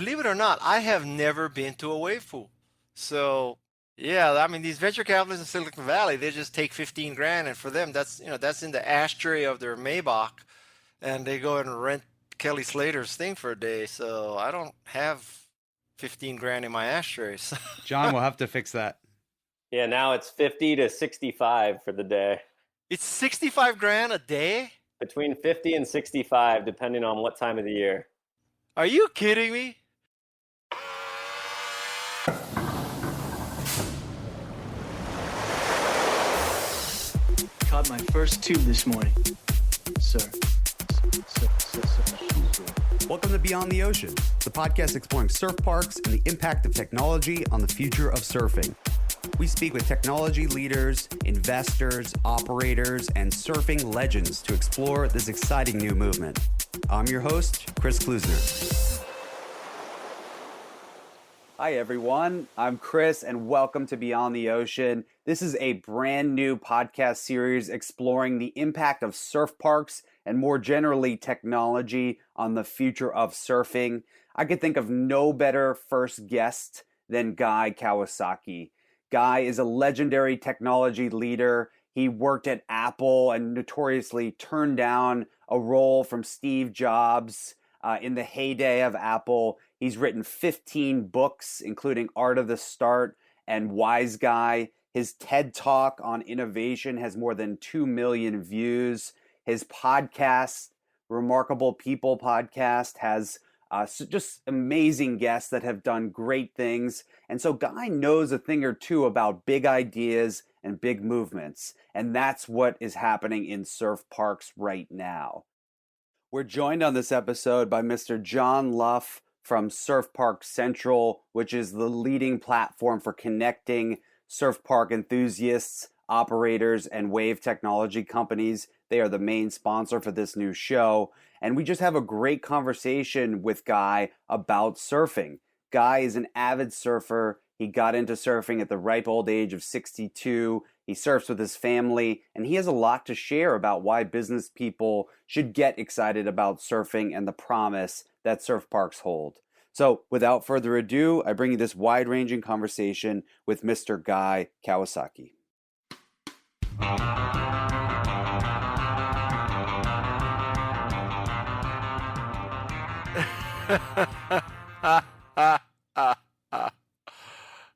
believe it or not, I have never been to a wave pool. So yeah, I mean these venture capitalists in Silicon Valley, they just take 15 grand, and for them that's in the ashtray of their Maybach, and they go and rent Kelly Slater's thing for a day. So I don't have 15 grand in my ashtrays. John will have to fix that. Yeah, now it's 50 to 65 for the day. It's 65 grand a day? Between 50 and 65, depending on what time of the year. Are you kidding me? Caught my first tube this morning. Sir. Welcome to Beyond the Ocean, the podcast exploring surf parks and the impact of technology on the future of surfing. We speak with technology leaders, investors, operators, and surfing legends to explore this exciting new movement. I'm your host, Chris Klusner. Hi, everyone. I'm Chris, and welcome to Beyond the Ocean. This is a brand new podcast series exploring the impact of surf parks and more generally technology on the future of surfing. I could think of no better first guest than Guy Kawasaki. Guy is a legendary technology leader. He worked at Apple and notoriously turned down a role from Steve Jobs in the heyday of Apple. He's written 15 books, including Art of the Start and Wise Guy. His TED Talk on innovation has more than 2 million views. His podcast, Remarkable People Podcast, has just amazing guests that have done great things. And so Guy knows a thing or two about big ideas and big movements. And that's what is happening in surf parks right now. We're joined on this episode by Mr. John Luff from Surf Park Central, which is the leading platform for connecting surf park enthusiasts, operators, and wave technology companies. They are the main sponsor for this new show. And we just have a great conversation with Guy about surfing. Guy is an avid surfer. He got into surfing at the ripe old age of 62. He surfs with his family, and he has a lot to share about why business people should get excited about surfing and the promise that surf parks hold. So without further ado, I bring you this wide-ranging conversation with Mr. Guy Kawasaki.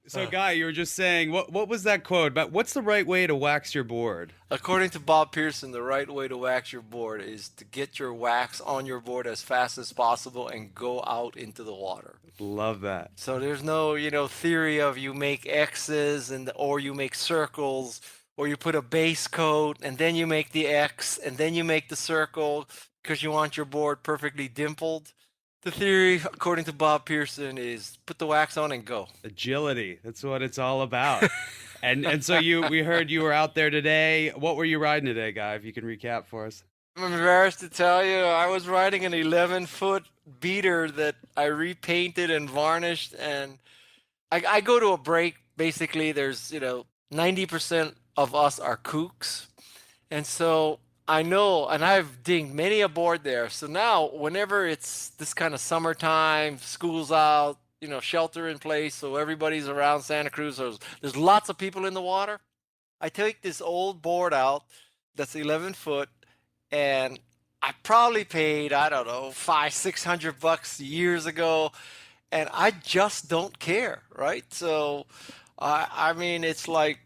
So, Guy, you were just saying, what was that quote about? What's the right way to wax your board? According to Bob Pearson, the right way to wax your board is to get your wax on your board as fast as possible and go out into the water. Love that. So there's no, theory of you make X's or you make circles, or you put a base coat and then you make the X and then you make the circle because you want your board perfectly dimpled. The theory, according to Bob Pearson, is put the wax on and go. Agility. That's what it's all about. and so we heard you were out there today. What were you riding today, Guy? If you can recap for us. I'm embarrassed to tell you, I was riding an 11-foot beater that I repainted and varnished. And I go to a break. Basically, there's, 90% of us are kooks. And so I know, and I've dinged many a board there. So now, whenever it's this kind of summertime, school's out, shelter in place, so everybody's around Santa Cruz, there's lots of people in the water. I take this old board out that's 11 foot, and I probably paid, I don't know, $500-600 years ago, and I just don't care, right? So, I mean, it's like,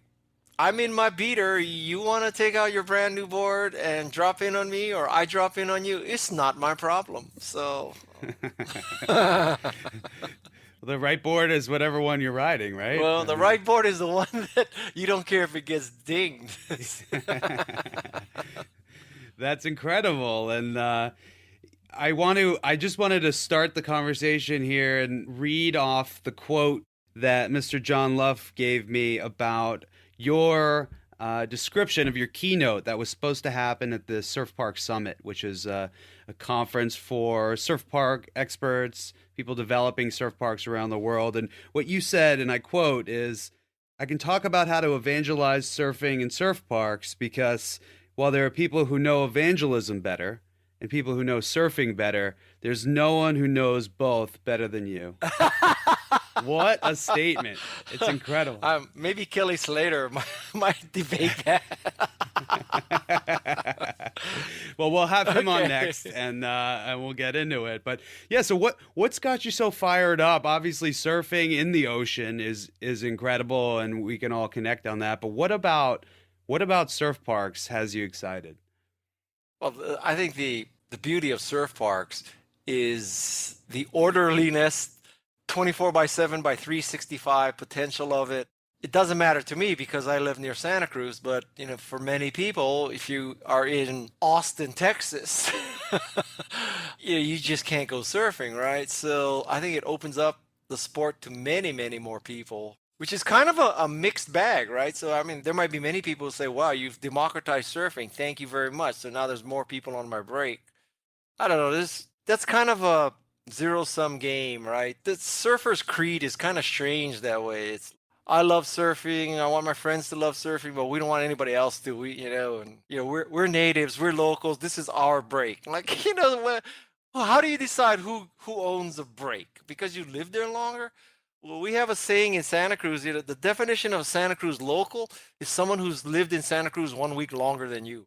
I'm in my beater. You want to take out your brand new board and drop in on me, or I drop in on you? It's not my problem. So the right board is whatever one you're riding, right? Well, the right board is the one that you don't care if it gets dinged. That's incredible. And I just wanted to start the conversation here and read off the quote that Mr. John Luff gave me about your description of your keynote that was supposed to happen at the Surf Park Summit, which is a conference for surf park experts, people developing surf parks around the world. And what you said, and I quote, is, I can talk about how to evangelize surfing in surf parks because while there are people who know evangelism better and people who know surfing better, there's no one who knows both better than you. What a statement. It's incredible. Maybe Kelly Slater might debate that. Well, we'll have him on Okay. next, and we'll get into it. But yeah, so what's got you so fired up? Obviously, surfing in the ocean is incredible, and we can all connect on that. But what about surf parks has you excited? Well, I think the beauty of surf parks is the orderliness, 24 by 7 by 365 potential of it. It doesn't matter to me because I live near Santa Cruz, but for many people, if you are in Austin, Texas, you just can't go surfing, right? So I think it opens up the sport to many, many more people, which is kind of a mixed bag, right? So, I mean, there might be many people who say, wow, you've democratized surfing. Thank you very much. So now there's more people on my break. I don't know. That's kind of a zero-sum game, right? The surfer's creed is kind of strange that way. It's I love surfing. I want my friends to love surfing, but we don't want anybody else to. We're natives. We're locals. This is our break. Like, how do you decide who owns a break? Because you live there longer? Well, we have a saying in Santa Cruz, the definition of Santa Cruz local is someone who's lived in Santa Cruz 1 week longer than you.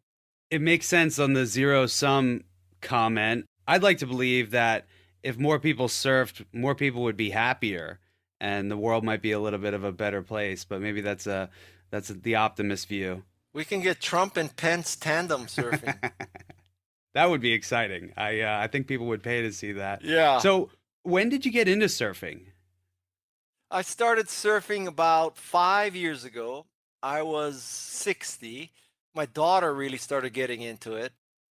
It makes sense on the zero sum comment. I'd like to believe that if more people surfed, more people would be happier, and the world might be a little bit of a better place. But maybe that's the optimist view. We can get Trump and Pence tandem surfing. That would be exciting. I think people would pay to see that. Yeah. So when did you get into surfing? I started surfing about 5 years ago. I was 60. My daughter really started getting into it.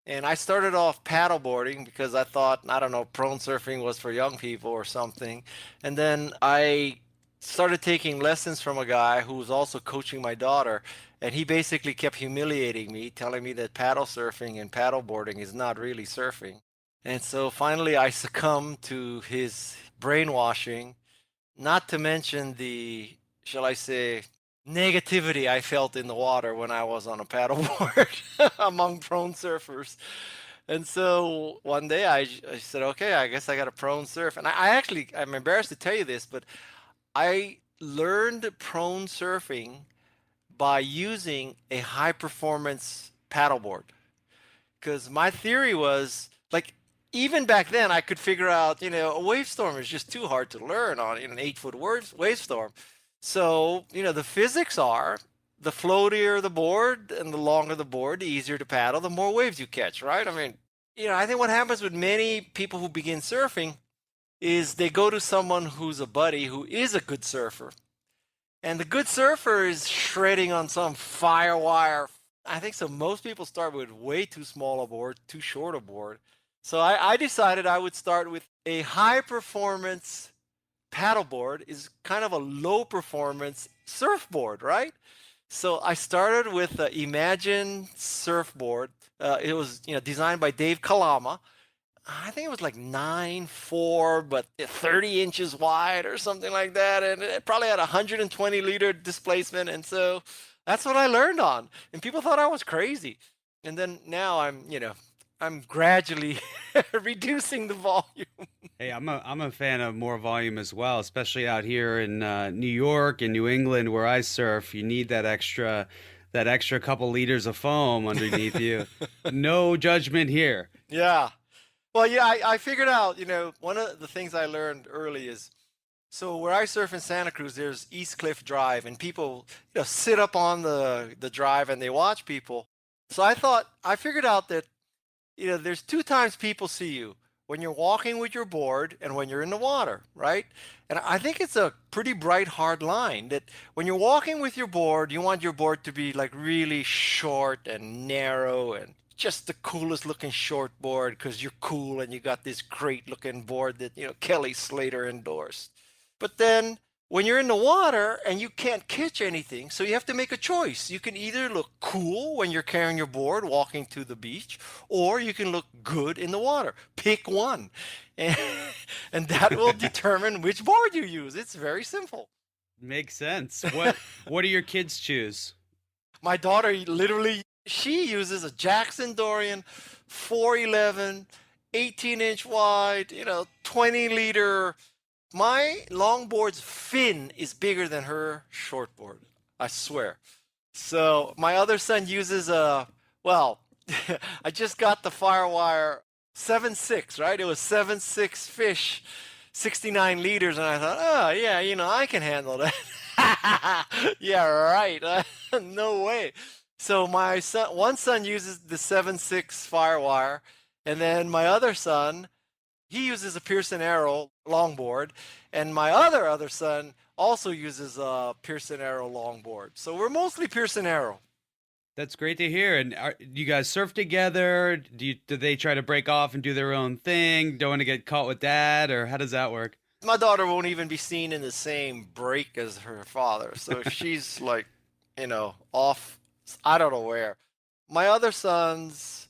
And I started off paddleboarding because I thought, I don't know, prone surfing was for young people or something. And then I started taking lessons from a guy who was also coaching my daughter. And he basically kept humiliating me, telling me that paddle surfing and paddleboarding is not really surfing. And so finally I succumbed to his brainwashing, not to mention the, shall I say, negativity I felt in the water when I was on a paddleboard among prone surfers. And so one day I said, okay, I guess I got to prone surf. And I'm embarrassed to tell you this, but I learned prone surfing by using a high performance paddleboard. Because my theory was, like, even back then I could figure out, a wave storm is just too hard to learn on an 8-foot wave storm. So, the physics are the floatier the board and the longer the board, the easier to paddle, the more waves you catch, right? I mean, I think what happens with many people who begin surfing is they go to someone who's a buddy who is a good surfer. And the good surfer is shredding on some firewire. I think so. Most people start with way too small a board, too short a board. So I decided I would start with a high performance paddleboard is kind of a low performance surfboard, right? So I started with the Imagine surfboard. It was designed by Dave Kalama. I think it was like 9'4", but 30 inches wide or something like that, and it probably had 120-liter displacement. And so that's what I learned on, and people thought I was crazy. And then now I'm gradually reducing the volume. Hey, I'm a fan of more volume as well, especially out here in New York and New England where I surf. You need that extra couple liters of foam underneath you. No judgment here. Yeah. Well, yeah, I figured out, one of the things I learned early is, so where I surf in Santa Cruz, there's East Cliff Drive, and people, sit up on the drive and they watch people. So I figured out that, there's 2 times people see you: when you're walking with your board and when you're in the water, right? And I think it's a pretty bright, hard line that when you're walking with your board, you want your board to be like really short and narrow and just the coolest looking short board because you're cool and you got this great looking board that, Kelly Slater endorsed. But then when you're in the water and you can't catch anything, so you have to make a choice. You can either look cool when you're carrying your board walking to the beach, or you can look good in the water. Pick one. And that will determine which board you use. It's very simple. Makes sense. What do your kids choose? My daughter literally, she uses a Jackson Dorian 411, 18-inch wide, 20-liter. My longboard's fin is bigger than her shortboard. I swear. So my other son uses well, I just got the Firewire 7.6, right? It was 7.6 fish, 69 liters, and I thought, oh yeah, I can handle that. Yeah, right. No way. So my son, one son uses the 7.6 Firewire, and then my other son, he uses a Pearson Arrow longboard, and my other son also uses a Pearson Arrow longboard. So we're mostly Pearson Arrow. That's great to hear. And do you guys surf together? Do they try to break off and do their own thing? Don't want to get caught with dad, or how does that work? My daughter won't even be seen in the same break as her father. So she's like, off, I don't know where. My other sons,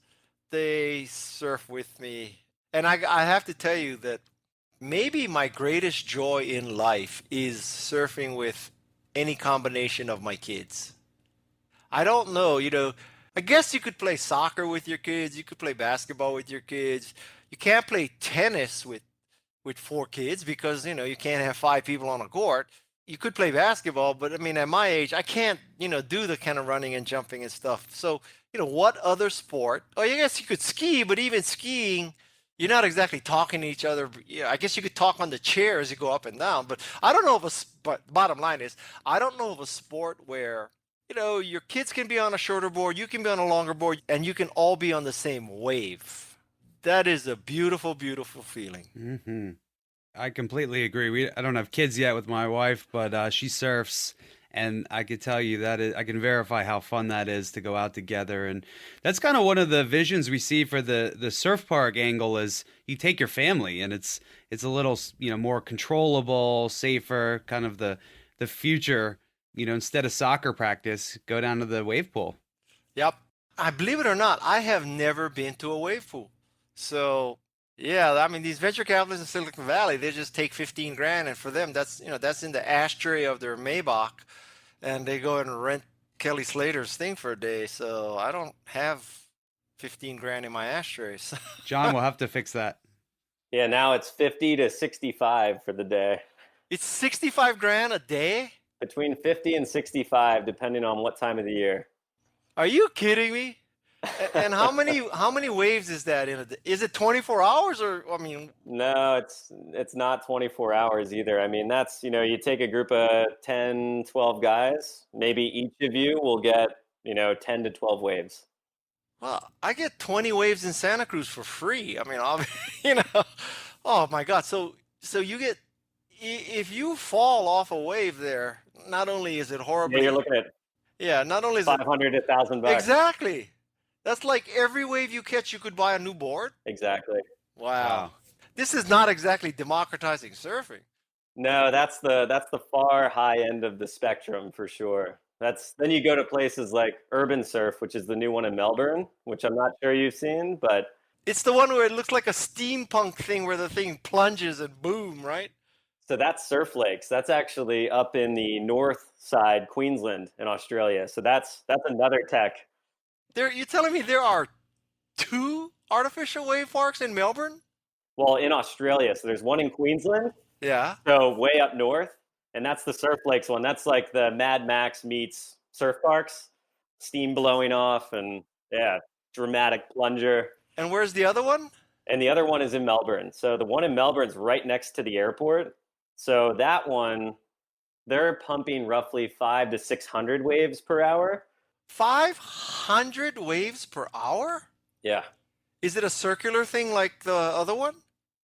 they surf with me. And I have to tell you that maybe my greatest joy in life is surfing with any combination of my kids. I don't know, I guess you could play soccer with your kids, you could play basketball with your kids. You can't play tennis with 4 kids because, you can't have 5 people on a court. You could play basketball, but I mean, at my age, I can't, do the kind of running and jumping and stuff. So, what other sport? Oh, I guess you could ski, but even skiing, you're not exactly talking to each other. Yeah, I guess you could talk on the chair as you go up and down, but I don't know but bottom line is, I don't know of a sport where, your kids can be on a shorter board, you can be on a longer board, and you can all be on the same wave. That is a beautiful, beautiful feeling. Mm-hmm. I completely agree. I don't have kids yet with my wife, but she surfs, and I could tell you I can verify how fun that is to go out together. And that's kind of one of the visions we see for the surf park angle is you take your family, and it's a little more controllable, safer, kind of the future. Instead of soccer practice, go down to the wave pool. Yep. I believe it or not, I have never been to a wave pool. So yeah, I mean, these venture capitalists in Silicon Valley, they just take 15 grand, and for them, that's in the ashtray of their Maybach, and they go and rent Kelly Slater's thing for a day. So I don't have 15 grand in my ashtrays. John, we'll have to fix that. Yeah, now it's 50 to 65 for the day. It's 65 grand a day? Between 50 and 65, depending on what time of the year. Are you kidding me? And how many waves is that in a day? Is it 24 hours or I mean? No, it's not 24 hours either. I mean, that's, you take a group of 10, 12 guys, maybe each of you will get, 10 to 12 waves. Well, I get 20 waves in Santa Cruz for free. I mean, oh my God. So you get, if you fall off a wave there, not only is it horrible. Yeah, you're looking at not only is 500 to 1,000 bucks. Exactly. That's like every wave you catch, you could buy a new board. Exactly. Wow. This is not exactly democratizing surfing. No, that's the far high end of the spectrum for sure. Then you go to places like Urban Surf, which is the new one in Melbourne, which I'm not sure you've seen, but it's the one where it looks like a steampunk thing where the thing plunges and boom, right? So that's Surf Lakes. That's actually up in the north side, Queensland in Australia. So that's another tech. You're telling me there are 2 artificial wave parks in Melbourne? Well, in Australia. So there's one in Queensland. Yeah. So way up north. And that's the Surf Lakes one. That's like the Mad Max meets surf parks. Steam blowing off and dramatic plunger. And where's the other one? And the other one is in Melbourne. So the one in Melbourne's right next to the airport. So that one, they're pumping roughly 500 to 600 waves per hour. 500 waves per hour? Yeah. Is it a circular thing like the other one?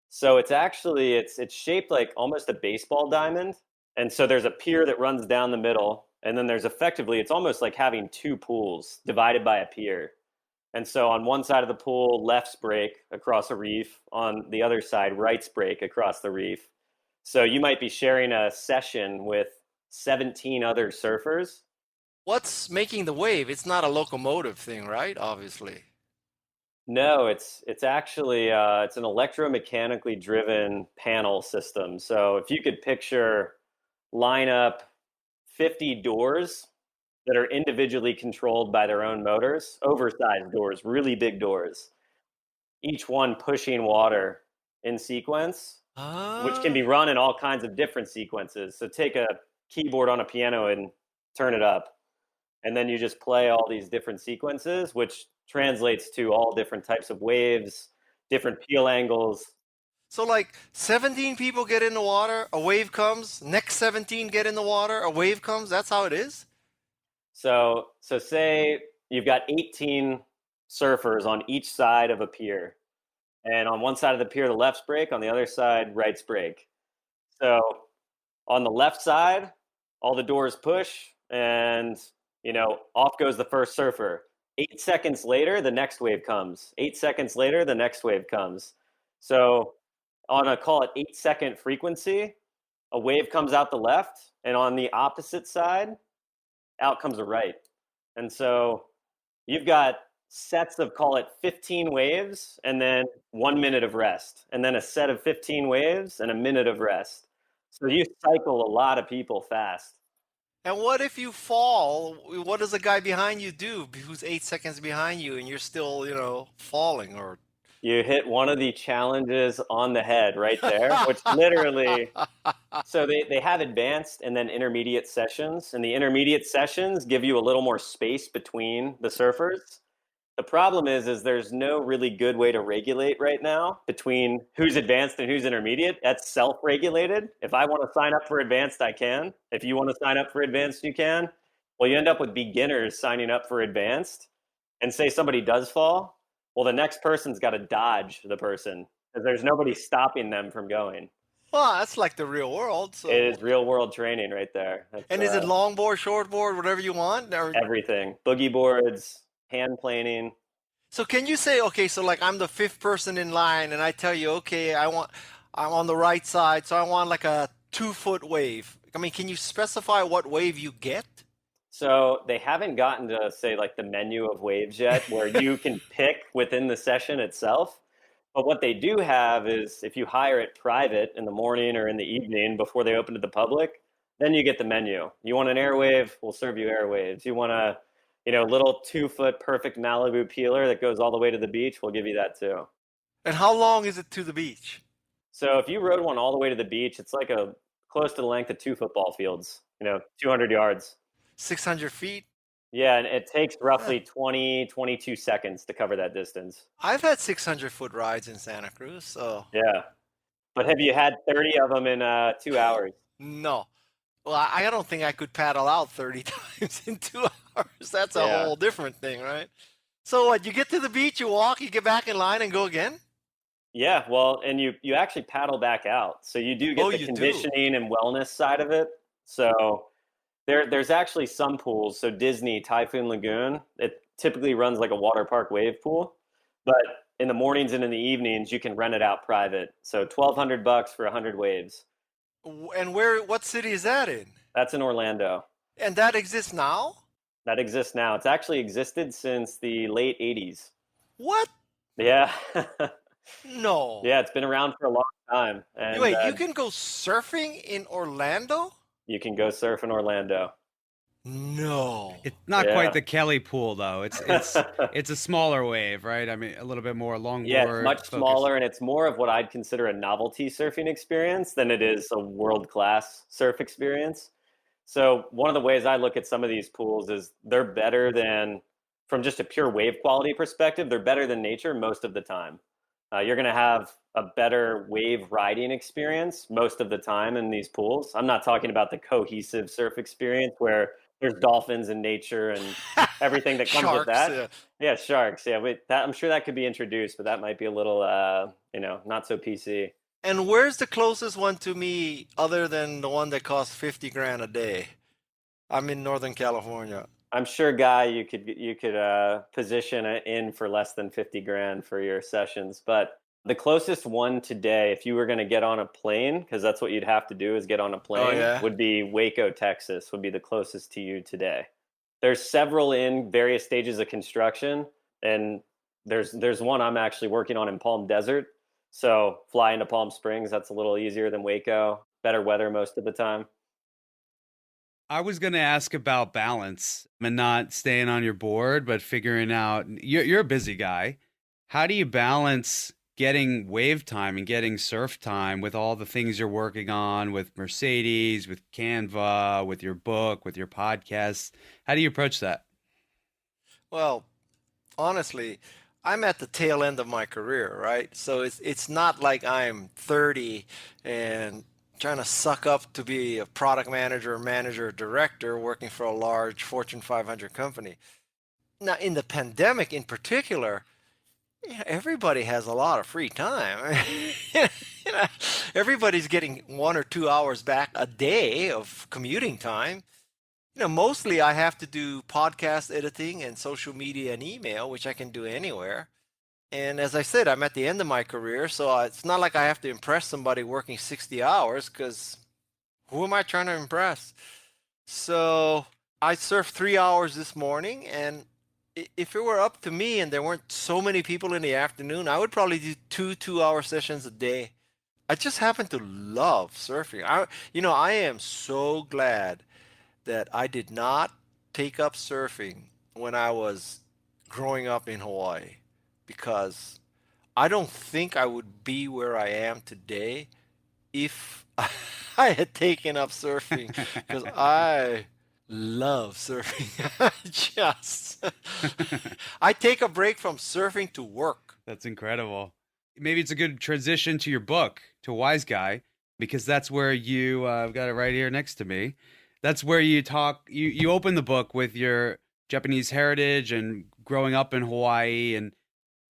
So it's actually, it's shaped like almost a baseball diamond. And so there's a pier that runs down the middle. And then there's effectively, it's almost like having 2 pools divided by a pier. And so on one side of the pool, left's break across a reef. On the other side, right's break across the reef. So you might be sharing a session with 17 other surfers. What's making the wave? It's not a locomotive thing, right? Obviously. No, it's actually it's an electromechanically driven panel system. So if you could picture, line up 50 doors that are individually controlled by their own motors, oversized doors, really big doors. each one pushing water in sequence, which can be run in all kinds of different sequences. So take a keyboard on a piano and turn it up, and then you just play all these different sequences, which translates to all different types of waves, different peel angles. So like 17 people get in the water, a wave comes, next 17 get in the water, a wave comes. That's how it is? So say you've got 18 surfers on each side of a pier. And on one side of the pier, the left's break, on the other side, right's break. So on the left side, all the doors push, and off goes the first surfer. 8 seconds later, the next wave comes. 8 seconds later, the next wave comes. So on a, call it 8-second frequency, a wave comes out the left, and on the opposite side, out comes a right. And so you've got sets of, call it 15 waves, and then 1 minute of rest, and then a set of 15 waves and a minute of rest. So you cycle a lot of people fast. And what if you fall? What does the guy behind you do who's 8 seconds behind you and you're still, falling? Or You hit one of the challenges on the head right there, which literally, so they have advanced and then intermediate sessions, and the intermediate sessions give you a little more space between the surfers. The problem is there's no really good way to regulate right now between who's advanced and who's intermediate. That's self-regulated. If I want to sign up for advanced, I can. If you want to sign up for advanced, you can. Well, you end up with beginners signing up for advanced, and say somebody does fall, well, the next person's got to dodge the person because there's nobody stopping them from going. well, that's like the real world. So. It is real world training right there. That's, And is it longboard, shortboard, whatever you want? Or... everything. Boogie boards, hand planing. So can you say, okay, so like I'm the fifth person in line, and I tell you, okay, I'm on the right side, so I want like a 2-foot wave. I mean, can you specify what wave you get? So they haven't gotten to, say, like the menu of waves yet, where you can pick within the session itself. But what they do have is if you hire it private in the morning or in the evening before they open to the public, then you get the menu. You want an airwave, we'll serve you airwaves. You want a little 2-foot perfect Malibu peeler that goes all the way to the beach, we'll give you that too. And how long is it to the beach? So if you rode one all the way to the beach, it's like close to the length of 2 football fields, 200 yards. 600 feet? Yeah, and it takes roughly 22 seconds to cover that distance. I've had 600-foot rides in Santa Cruz, so... Yeah. But have you had 30 of them in 2 hours? No. Well, I don't think I could paddle out 30 times in 2 hours. That's a whole different thing, right? So what, you get to the beach, you walk, you get back in line and go again? Yeah, well, and you actually paddle back out. So you do get the conditioning and wellness side of it. So there's actually some pools. So Disney, Typhoon Lagoon, it typically runs like a water park wave pool. But in the mornings and in the evenings, you can rent it out private. So $1,200 for 100 waves. And what city is that in? That's in Orlando. And that exists now? That exists now. It's actually existed since the late 80s. What? Yeah. No. Yeah, it's been around for a long time. And, wait, you can go surfing in Orlando? You can go surf in Orlando. No. It's not quite the Kelly pool though. It's it's a smaller wave, right? I mean, a little bit more longboard. Yeah, it's much focused. smaller, and it's more of what I'd consider a novelty surfing experience than it is a world-class surf experience. So one of the ways I look at some of these pools is they're better than, from just a pure wave quality perspective, they're better than nature most of the time. You're going to have a better wave riding experience most of the time in these pools. I'm not talking about the cohesive surf experience where there's dolphins in nature and everything that comes Sharks, with that. Yeah, sharks. Yeah, I'm sure that could be introduced, but that might be a little, not so PC. And where's the closest one to me other than the one that costs 50 grand a day? I'm in Northern California. I'm sure, Guy, you could position it in for less than 50 grand for your sessions. But the closest one today, if you were going to get on a plane, because that's what you'd have to do is get on a plane, would be Waco, Texas, would be the closest to you today. There's several in various stages of construction, and there's one I'm actually working on in Palm Desert. So fly into Palm Springs, that's a little easier than Waco. Better weather most of the time. I was going to ask about balance and not staying on your board, but figuring out you're a busy guy. How do you balance getting wave time and getting surf time with all the things you're working on with Mercedes, with Canva, with your book, with your podcasts? How do you approach that? Well, honestly, I'm at the tail end of my career, right? So it's not like I'm 30 and trying to suck up to be a product manager, manager, director working for a large Fortune 500 company. Now, in the pandemic in particular, yeah, everybody has a lot of free time. You know, everybody's getting 1 or 2 hours back a day of commuting time. Mostly I have to do podcast editing and social media and email, which I can do anywhere. And as I said, I'm at the end of my career, so it's not like I have to impress somebody working 60 hours because who am I trying to impress? So I surfed 3 hours this morning, and if it were up to me and there weren't so many people in the afternoon, I would probably do 2 2-hour sessions a day. I just happen to love surfing. I am so glad that I did not take up surfing when I was growing up in Hawaii because I don't think I would be where I am today if I had taken up surfing because I love surfing. Just I take a break from surfing to work. That's incredible. Maybe it's a good transition to your book, to Wise Guy, because that's where I've got it right here next to me. That's where you talk, you open the book with your Japanese heritage and growing up in Hawaii. And,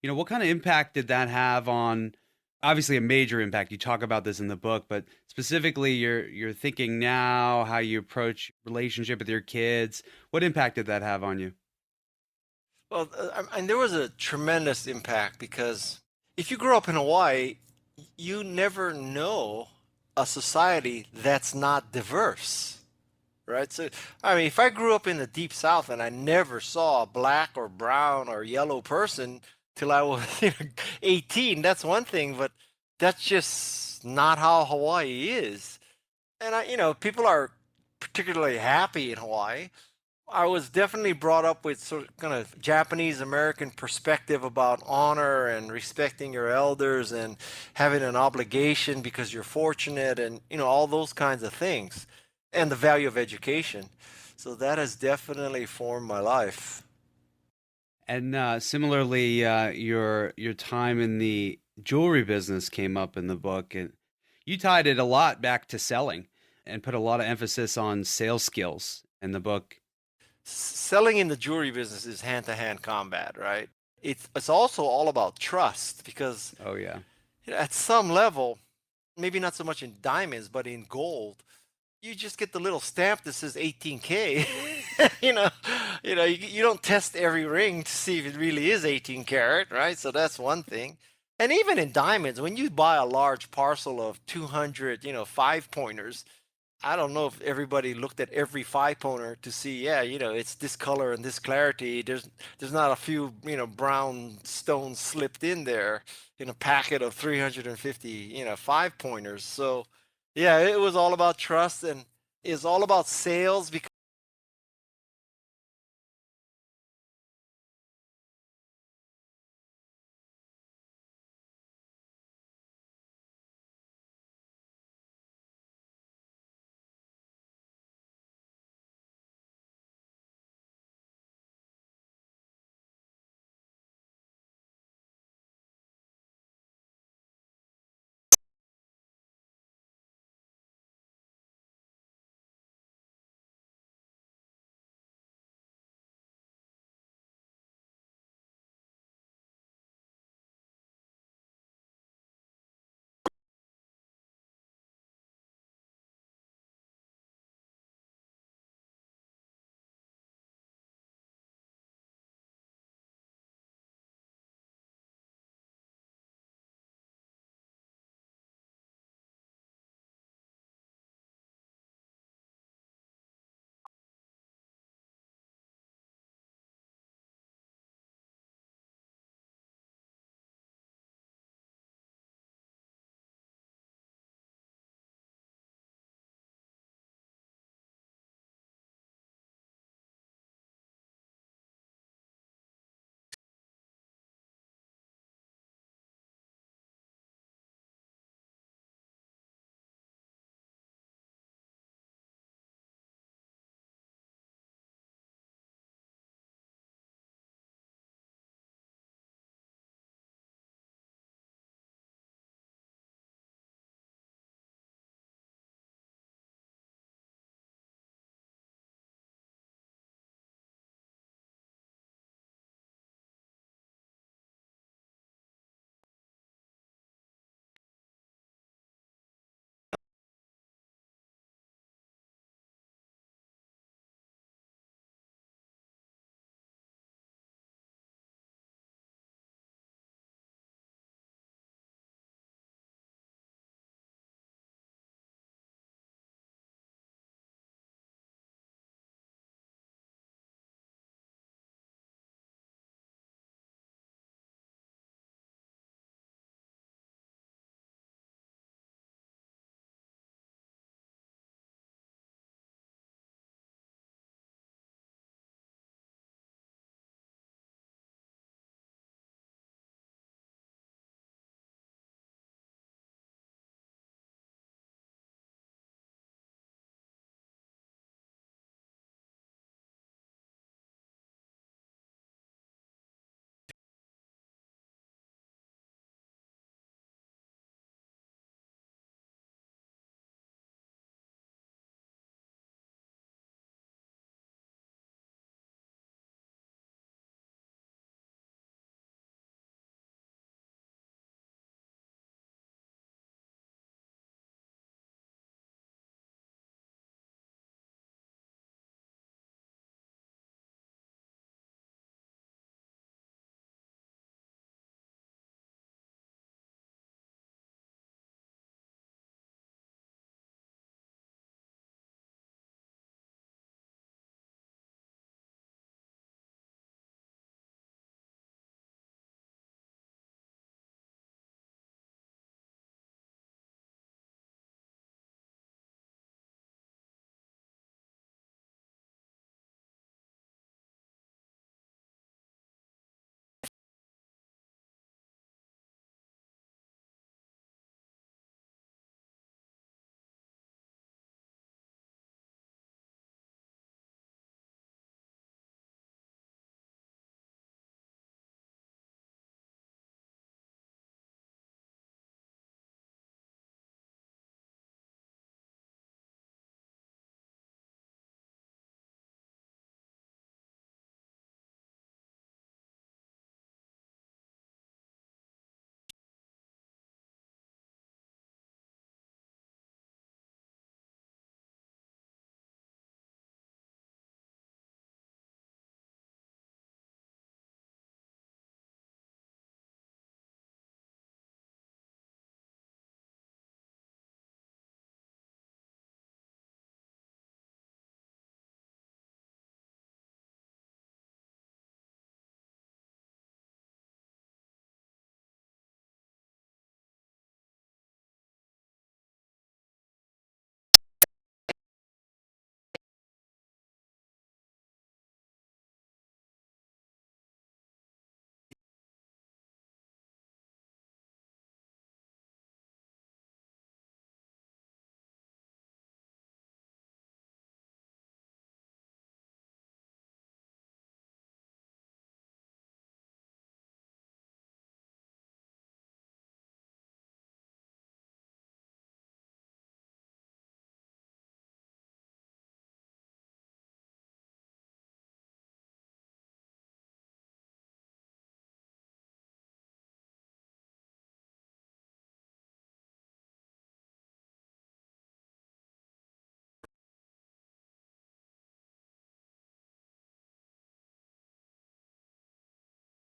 what kind of impact did that have on, obviously a major impact. You talk about this in the book, but specifically your thinking now, how you approach relationship with your kids. What impact did that have on you? Well, and there was a tremendous impact because if you grow up in Hawaii, you never know a society that's not diverse, right? So, I mean, if I grew up in the deep South and I never saw a black or brown or yellow person till I was 18, that's one thing, but that's just not how Hawaii is. And people are particularly happy in Hawaii. I was definitely brought up with sort of kind of Japanese American perspective about honor and respecting your elders and having an obligation because you're fortunate and all those kinds of things and the value of education. So that has definitely formed my life. And similarly, your time in the jewelry business came up in the book, and you tied it a lot back to selling and put a lot of emphasis on sales skills in the book. Selling in the jewelry business is hand-to-hand combat, right? It's also all about trust because Oh yeah. at some level, maybe not so much in diamonds, but in gold, you just get the little stamp that says 18K. you know, you don't test every ring to see if it really is 18 karat, right? So that's one thing. And even in diamonds, when you buy a large parcel of 200, 5 pointers, I don't know if everybody looked at every 5 pointer to see, yeah, it's this color and this clarity. There's not a few, brown stones slipped in there in a packet of 350, 5 pointers. So, yeah, it was all about trust and it's all about sales because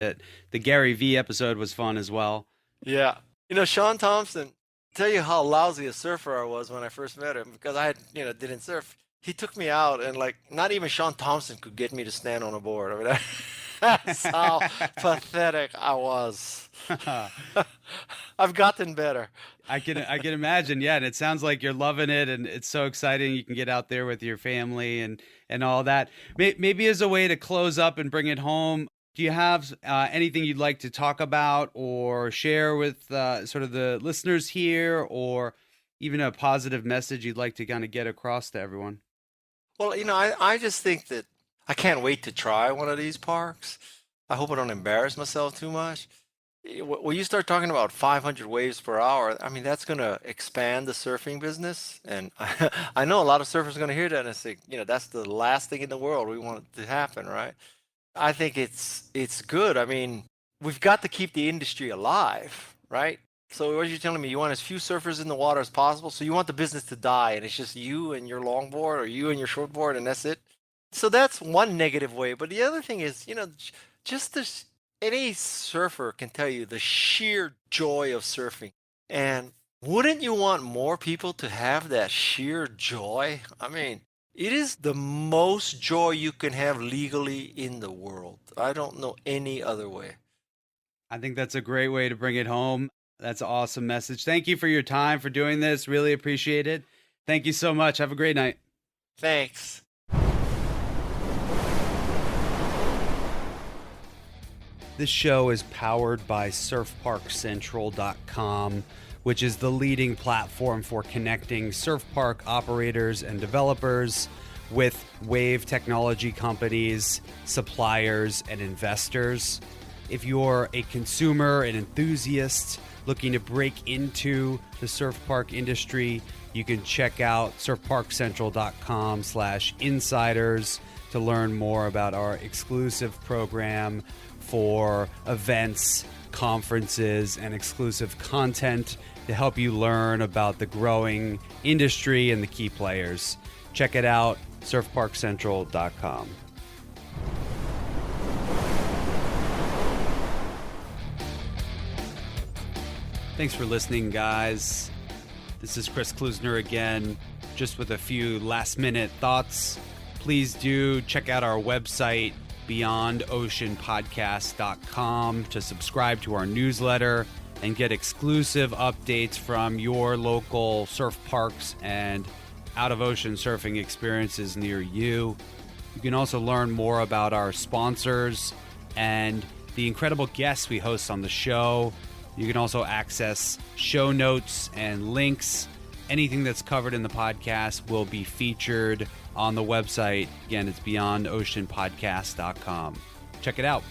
The Gary V episode was fun as well. Yeah. Sean Thompson, tell you how lousy a surfer I was when I first met him because I didn't surf. He took me out and not even Sean Thompson could get me to stand on a board. I mean, that's how pathetic I was. I've gotten better. I can imagine. Yeah. And it sounds like you're loving it and it's so exciting. You can get out there with your family and all that. Maybe as a way to close up and bring it home, do you have anything you'd like to talk about or share with sort of the listeners here, or even a positive message you'd like to kind of get across to everyone? Well, I just think that I can't wait to try one of these parks. I hope I don't embarrass myself too much. When you start talking about 500 waves per hour, I mean, that's going to expand the surfing business. And I know a lot of surfers are going to hear that and say, that's the last thing in the world we want it to happen, right? I think it's good. I mean, we've got to keep the industry alive, right? So what you're telling me, you want as few surfers in the water as possible. So you want the business to die, and it's just you and your longboard, or you and your shortboard, and that's it. So that's one negative way. But the other thing is, just this, any surfer can tell you the sheer joy of surfing. And wouldn't you want more people to have that sheer joy? I mean, it is the most joy you can have legally in the world. I don't know any other way. I think that's a great way to bring it home. That's an awesome message. Thank you for your time, for doing this. Really appreciate it. Thank you so much. Have a great night. Thanks. This show is powered by surfparkcentral.com, which is the leading platform for connecting surf park operators and developers with wave technology companies, suppliers, and investors. If you're a consumer, an enthusiast looking to break into the surf park industry, you can check out surfparkcentral.com/insiders to learn more about our exclusive program for events, conferences, and exclusive content to help you learn about the growing industry and the key players. Check it out, surfparkcentral.com. Thanks for listening, guys. This is Chris Klusner again, just with a few last-minute thoughts. Please do check out our website, beyondoceanpodcast.com, to subscribe to our newsletter and get exclusive updates from your local surf parks and out-of-ocean surfing experiences near you. You can also learn more about our sponsors and the incredible guests we host on the show. You can also access show notes and links. Anything that's covered in the podcast will be featured on the website. Again, it's beyondoceanpodcast.com. Check it out.